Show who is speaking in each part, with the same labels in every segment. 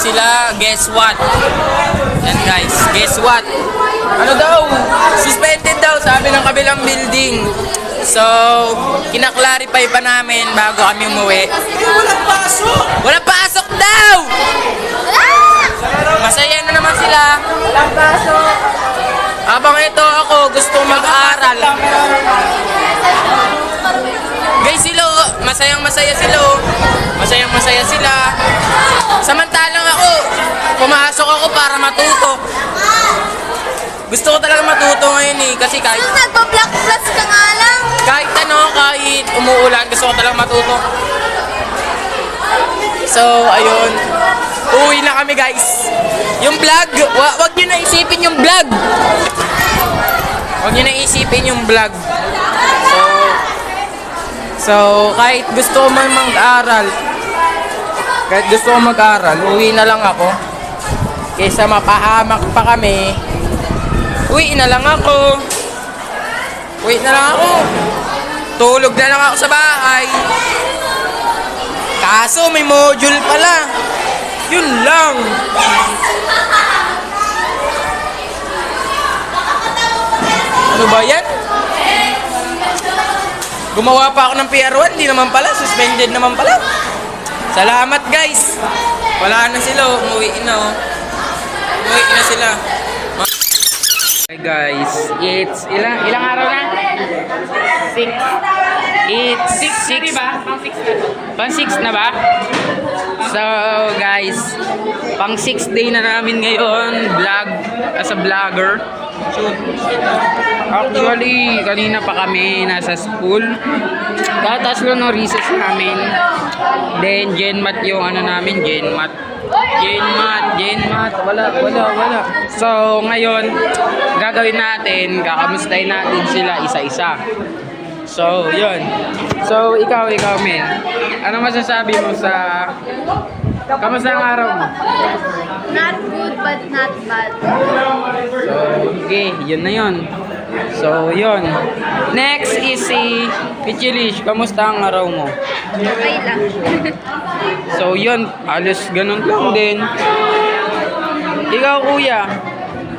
Speaker 1: sila, guess what? Yan guys, guess what? Ano daw? Suspended daw, sabi ng kabilang building. So, kinaklarify pa namin bago kami umuwi.
Speaker 2: Walang pasok!
Speaker 1: Walang pasok daw! Masaya na naman sila.
Speaker 2: Walang pasok!
Speaker 1: Habang ito ako, gusto mag-aral. Guys, sila, masayang-masaya sila. Masayang-masaya sila. Samantalang ako, pumasok ako para matuto. Gusto ko talaga matuto ngayon eh, kasi kahit
Speaker 3: Nagpa-black plus ka nga lang.
Speaker 1: kahit umuulan, gusto ko talaga matuto. So, ayun. Uwi na kami guys. Yung vlog, wag nyo na isipin yung vlog. Wag nyo na isipin yung vlog. So, kahit gusto ko mag-aral, uwi na lang ako. Kaysa mapahamak pa kami, uwi na lang ako. Tulog na lang ako sa bahay. Kaso may module pala. Yun lang. Ano ba yan? Gumawa pa ako ng PR1, di naman pala, suspended naman pala. Salamat guys. Wala na sila, umuwi na sila. Hi guys, it's ilang araw na? 6. It's 6 ba? Pang 6 na ba? So guys, pang 6 day na namin ngayon, vlog as a vlogger. Actually, kanina pa kami nasa school. Tataslo ng recess namin. Then GenMat yung namin, GenMat. Wala. So, ngayon, gagawin natin, kakamustahin natin sila isa-isa. So, yun. So, ikaw, men. Ano masasabi mo sa... Kamusta ang araw mo?
Speaker 3: Not good but not bad.
Speaker 1: So, okay, yun na yun. So, yun. Next is si Pichilish. Kamusta ang araw mo?
Speaker 3: Okay lang.
Speaker 1: So, yun. Alos ganun lang din. Ikaw, kuya.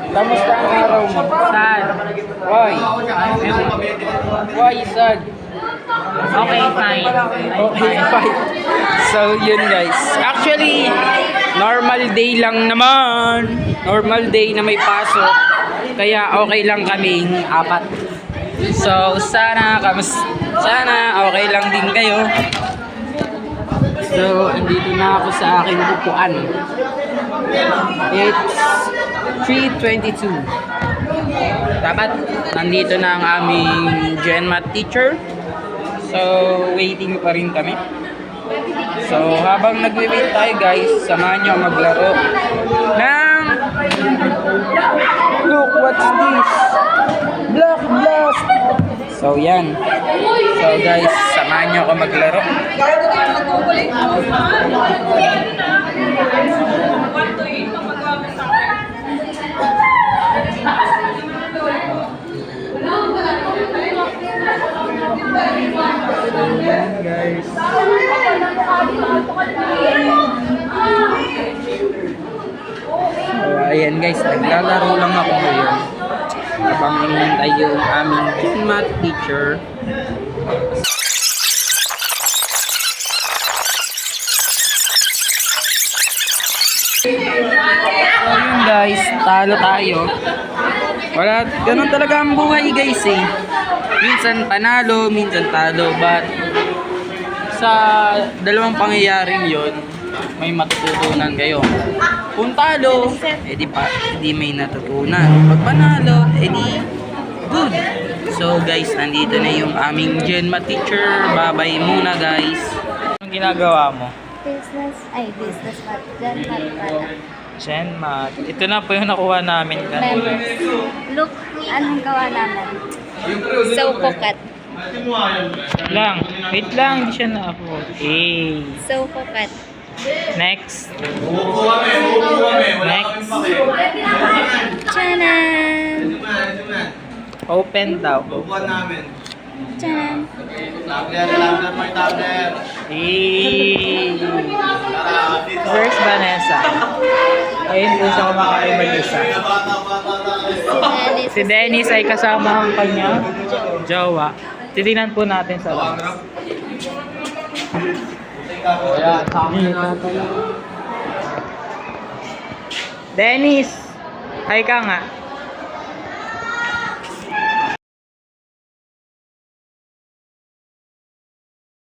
Speaker 1: Kamusta ang araw mo?
Speaker 4: Sad.
Speaker 1: Why? Why sad?
Speaker 4: Okay, fine.
Speaker 1: Okay, fine. So, yun guys. Actually, normal day lang naman. Normal day na may pasok. Kaya okay lang kaming 4. So, sana okay lang din kayo. So, andito na ako sa aking upuan. It's 3:22. Dapat nandito na ang aming GenMat teacher. So, waiting pa rin kami. So, habang nagwi-wait tayo guys, samahan nyo maglaro ng... Look, what's this? Block Blast! So, yan. So, guys, samahan nyo ako maglaro. Guys. So, ayan guys, naglalaro lang ako ngayon habang hinihintay yung aming GenMat teacher. So yun guys, talo tayo. Wala, ganun talaga ang buhay guys eh. Minsan panalo, minsan talo, but sa dalawang pangyayaring yon may matututunan kayo. Kung talo, edi may natutunan. Pag panalo, edi good. So guys, nandito na yung aming GenMat teacher. Bye-bye muna guys. Anong ginagawa mo?
Speaker 3: Business mat.
Speaker 1: GenMat. Ito na po yung nakuha namin kanina.
Speaker 3: Look, anong gawa namin? So, pokat.
Speaker 1: Wait lang, hindi siya na-upload.
Speaker 3: So, pokat.
Speaker 1: Next.
Speaker 3: Chanan!
Speaker 1: Open daw.
Speaker 3: Tcharam!
Speaker 4: Where's Vanessa? Ayun po siya kumakain mag-isa. Si Dennis ay kasama ang kanya jowa. Titingnan po natin sa labas. Dennis! Hi ka nga.